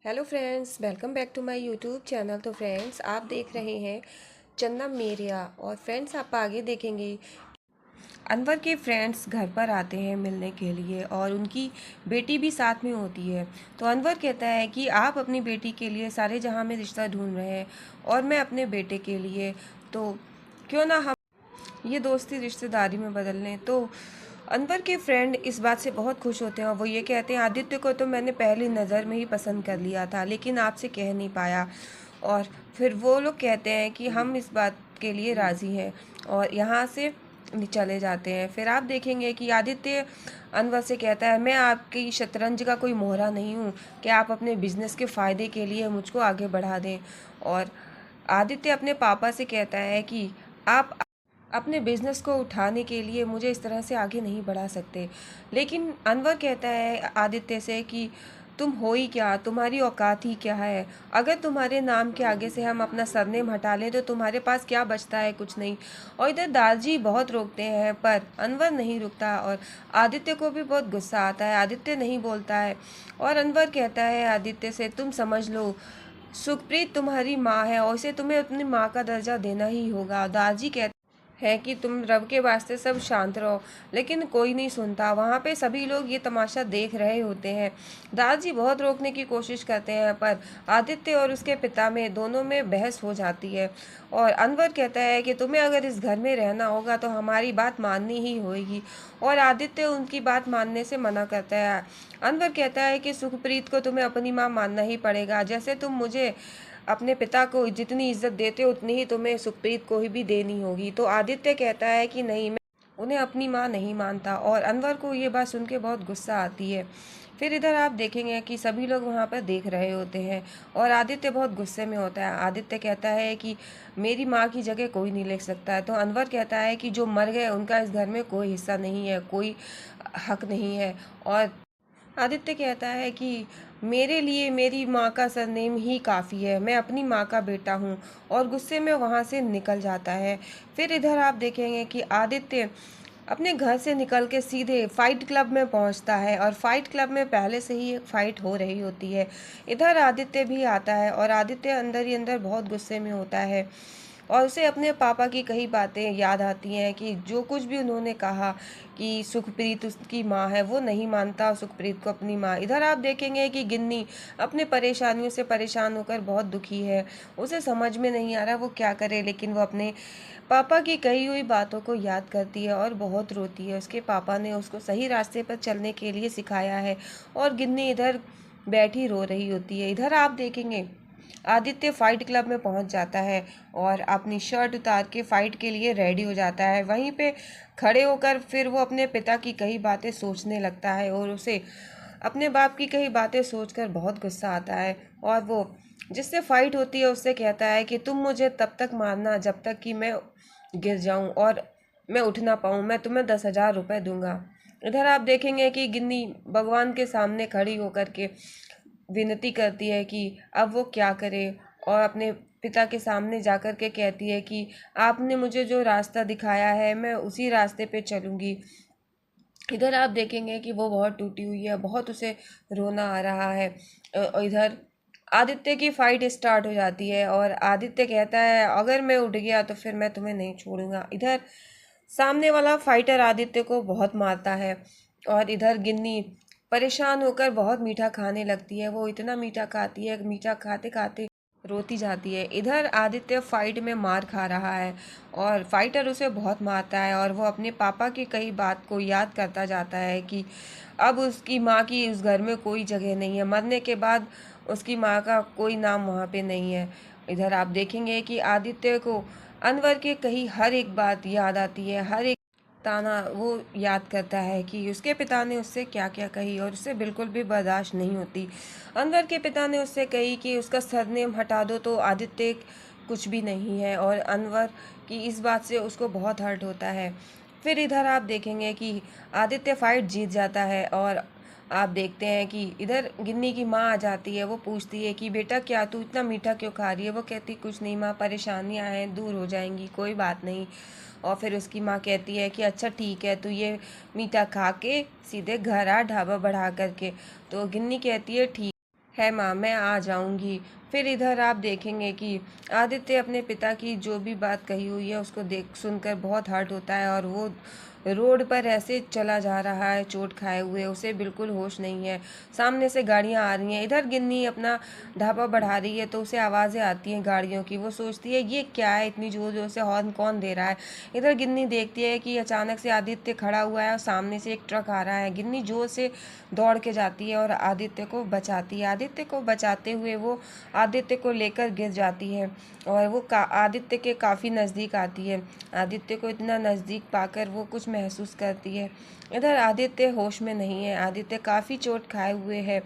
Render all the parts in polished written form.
Hello friends, welcome back to my YouTube channel. तो friends, आप देख रहे हैं चंदा मेरिया। और फ्रेंड्स, आप आगे देखेंगे अनवर के फ्रेंड्स घर पर आते हैं मिलने के लिए और उनकी बेटी भी साथ में होती है। तो अनवर कहता है कि आप अपनी बेटी के लिए सारे जहां में रिश्ता ढूंढ रहे हैं और मैं अपने बेटे के लिए, तो क्यों ना हम ये दोस्ती रिश्तेदारी में बदल लें। तो अनवर के फ्रेंड इस बात से बहुत खुश होते हैं और वो ये कहते हैं, आदित्य को तो मैंने पहली नज़र में ही पसंद कर लिया था, लेकिन आपसे कह नहीं पाया। और फिर वो लोग कहते हैं कि हम इस बात के लिए राज़ी हैं और यहाँ से चले जाते हैं। फिर आप देखेंगे कि आदित्य अनवर से कहता है, मैं आपकी शतरंज का कोई मोहरा नहीं हूँ कि आप अपने बिजनेस के फ़ायदे के लिए मुझको आगे बढ़ा दें। और आदित्य अपने पापा से कहता है कि आप अपने बिजनेस को उठाने के लिए मुझे इस तरह से आगे नहीं बढ़ा सकते। लेकिन अनवर कहता है आदित्य से कि तुम हो ही क्या, तुम्हारी औकात ही क्या है। अगर तुम्हारे नाम के आगे से हम अपना सरनेम हटा लें तो तुम्हारे पास क्या बचता है, कुछ नहीं। और इधर दादाजी बहुत रोकते हैं पर अनवर नहीं रुकता और आदित्य को भी बहुत गुस्सा आता है। आदित्य नहीं बोलता है और अनवर कहता है आदित्य से, तुम समझ लो, सुखप्रीत तुम्हारी माँ है और उसे तुम्हें अपनी माँ का दर्जा देना ही होगा। दादाजी कहते है कि तुम रब के वास्ते सब शांत रहो, लेकिन कोई नहीं सुनता। वहाँ पे सभी लोग ये तमाशा देख रहे होते हैं। दादाजी बहुत रोकने की कोशिश करते हैं पर आदित्य और उसके पिता में दोनों में बहस हो जाती है। और अनवर कहता है कि तुम्हें अगर इस घर में रहना होगा तो हमारी बात माननी ही होगी। और आदित्य उनकी बात मानने से मना करता है। अनवर कहता है कि सुखप्रीत को तुम्हें अपनी माँ मानना ही पड़ेगा। जैसे तुम मुझे अपने पिता को जितनी इज्जत देते हो उतनी ही तुम्हें सुखप्रीत को ही भी देनी होगी। तो आदित्य कहता है कि नहीं, मैं उन्हें अपनी माँ नहीं मानता। और अनवर को ये बात सुन के बहुत गुस्सा आती है। फिर इधर आप देखेंगे कि सभी लोग वहाँ पर देख रहे होते हैं और आदित्य बहुत गुस्से में होता है। आदित्य कहता है कि मेरी माँ की जगह कोई नहीं ले सकता है। तो अनवर कहता है कि जो मर गए उनका इस घर में कोई हिस्सा नहीं है, कोई हक नहीं है। और आदित्य कहता है कि मेरे लिए मेरी माँ का सरनेम ही काफ़ी है, मैं अपनी माँ का बेटा हूँ। और गुस्से में वहाँ से निकल जाता है। फिर इधर आप देखेंगे कि आदित्य अपने घर से निकल के सीधे फाइट क्लब में पहुंचता है और फाइट क्लब में पहले से ही एक फाइट हो रही होती है। इधर आदित्य भी आता है और आदित्य अंदर ही अंदर बहुत गुस्से में होता है और उसे अपने पापा की कई बातें याद आती हैं कि जो कुछ भी उन्होंने कहा कि सुखप्रीत उसकी माँ है, वो नहीं मानता सुखप्रीत को अपनी माँ। इधर आप देखेंगे कि गिन्नी अपने परेशानियों से परेशान होकर बहुत दुखी है। उसे समझ में नहीं आ रहा वो क्या करे, लेकिन वो अपने पापा की कही हुई बातों को याद करती है और बहुत रोती है। उसके पापा ने उसको सही रास्ते पर चलने के लिए सिखाया है और गिन्नी इधर बैठी रो रही होती है। इधर आप देखेंगे आदित्य फाइट क्लब में पहुंच जाता है और अपनी शर्ट उतार के फाइट के लिए रेडी हो जाता है। वहीं पे खड़े होकर फिर वो अपने पिता की कई बातें सोचने लगता है और उसे अपने बाप की कई बातें सोचकर बहुत गुस्सा आता है। और वो जिससे फाइट होती है उससे कहता है कि तुम मुझे तब तक मारना जब तक कि मैं गिर जाऊं और मैं उठ ना पाऊं, मैं तुम्हें 10,000 रुपये दूंगा। इधर आप देखेंगे कि गिन्नी भगवान के सामने खड़ी होकर के विनती करती है कि अब वो क्या करे और अपने पिता के सामने जाकर के कहती है कि आपने मुझे जो रास्ता दिखाया है मैं उसी रास्ते पे चलूँगी। इधर आप देखेंगे कि वो बहुत टूटी हुई है, बहुत उसे रोना आ रहा है। और इधर आदित्य की फाइट स्टार्ट हो जाती है और आदित्य कहता है अगर मैं उठ गया तो फिर मैं तुम्हें नहीं छोड़ूंगा। इधर सामने वाला फाइटर आदित्य को बहुत मारता है और इधर गिन्नी परेशान होकर बहुत मीठा खाने लगती है। वो इतना मीठा खाती है, मीठा खाते खाते रोती जाती है। इधर आदित्य फाइट में मार खा रहा है और फाइटर उसे बहुत मारता है और वो अपने पापा की कई बात को याद करता जाता है कि अब उसकी माँ की उस घर में कोई जगह नहीं है, मरने के बाद उसकी माँ का कोई नाम वहाँ पे नहीं है। इधर आप देखेंगे कि आदित्य को अनवर के कही हर एक बात याद आती है, हर एक ताना वो याद करता है कि उसके पिता ने उससे क्या क्या कही और उससे बिल्कुल भी बर्दाश्त नहीं होती। अनवर के पिता ने उससे कही कि उसका सरनेम हटा दो तो आदित्य कुछ भी नहीं है और अनवर की इस बात से उसको बहुत हर्ट होता है। फिर इधर आप देखेंगे कि आदित्य फाइट जीत जाता है और आप देखते हैं कि इधर गिन्नी की माँ आ जाती है। वो पूछती है कि बेटा क्या तू इतना मीठा क्यों खा रही है। वो कहती कुछ नहीं माँ, परेशानियाँ हैं, दूर हो जाएंगी, कोई बात नहीं। और फिर उसकी माँ कहती है कि अच्छा ठीक है, तू ये मीठा खा के सीधे घर आ ढाबा बढ़ा करके। तो गिन्नी कहती है ठीक है माँ, मैं आ जाऊंगी। फिर इधर आप देखेंगे कि आदित्य अपने पिता की जो भी बात कही हुई है उसको देख सुनकर बहुत हर्ट होता है और वो रोड पर ऐसे चला जा रहा है चोट खाए हुए, उसे बिल्कुल होश नहीं है। सामने से गाड़ियां आ रही हैं, इधर गिन्नी अपना ढाबा बढ़ा रही है तो उसे आवाज़ें आती हैं गाड़ियों की। वो सोचती है ये क्या है, इतनी जोर जोर से हॉर्न कौन दे रहा है। इधर गिन्नी देखती है कि अचानक से आदित्य खड़ा हुआ है और सामने से एक ट्रक आ रहा है। गिन्नी जोर से दौड़ के जाती है और आदित्य को बचाती है। आदित्य को बचाते हुए वो आदित्य को लेकर गिर जाती है और वो आदित्य के काफ़ी नज़दीक आती है। आदित्य को इतना नज़दीक पाकर वो कुछ महसूस करती है। इधर आदित्य होश में नहीं है, आदित्य काफ़ी चोट खाए हुए है।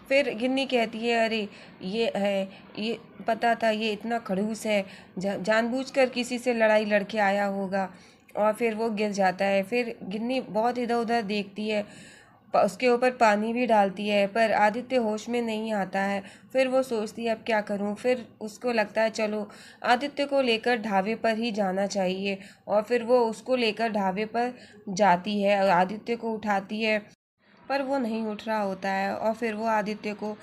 फिर गिन्नी कहती है अरे ये है, ये पता था ये इतना खड़ूस है, जानबूझकर किसी से लड़ाई लड़के आया होगा। और फिर वो गिर जाता है। फिर गिन्नी बहुत इधर उधर देखती है, उसके ऊपर पानी भी डालती है, पर आदित्य होश में नहीं आता है। फिर वो सोचती है अब क्या करूं। फिर उसको लगता है चलो आदित्य को लेकर ढाबे पर ही जाना चाहिए और फिर वो उसको लेकर ढाबे पर जाती है और आदित्य को उठाती है, पर वो नहीं उठ रहा होता है। और फिर वो आदित्य को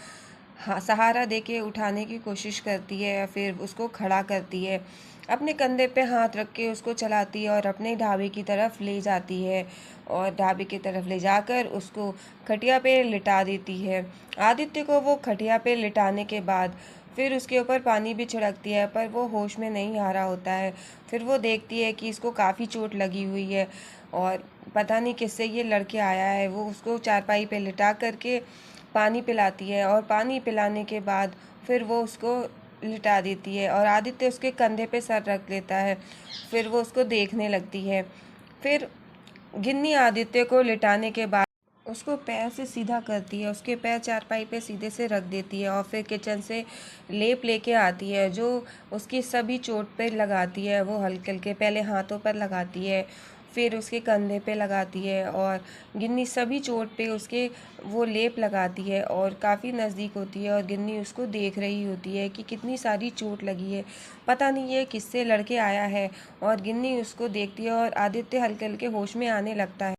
सहारा देके उठाने की कोशिश करती है, फिर उसको खड़ा करती है, अपने कंधे पे हाथ रख के उसको चलाती है और अपने ढाबे की तरफ ले जाती है और ढाबे की तरफ ले जाकर उसको खटिया पे लिटा देती है। आदित्य को वो खटिया पे लिटाने के बाद फिर उसके ऊपर पानी भी छिड़कती है, पर वो होश में नहीं आ रहा होता है। फिर वो देखती है कि इसको काफ़ी चोट लगी हुई है और पता नहीं किससे ये लड़के आया है। वो उसको चारपाई पे लिटा करके पानी पिलाती है और पानी पिलाने के बाद फिर वो उसको लिटा देती है और आदित्य उसके कंधे पे सर रख लेता है। फिर वो उसको देखने लगती है। फिर गिन्नी आदित्य को लिटाने के बाद उसको पैर से सीधा करती है, उसके पैर चारपाई पे सीधे से रख देती है और फिर किचन से लेप लेके आती है जो उसकी सभी चोट पे लगाती है। वो हल्के हल्के पहले हाथों पर लगाती है, फिर उसके कंधे पे लगाती है और गिन्नी सभी चोट पे उसके वो लेप लगाती है और काफ़ी नज़दीक होती है और गिन्नी उसको देख रही होती है कि कितनी सारी चोट लगी है, पता नहीं ये किससे लड़के आया है। और गिन्नी उसको देखती है और आदित्य हल्के हल्के होश में आने लगता है।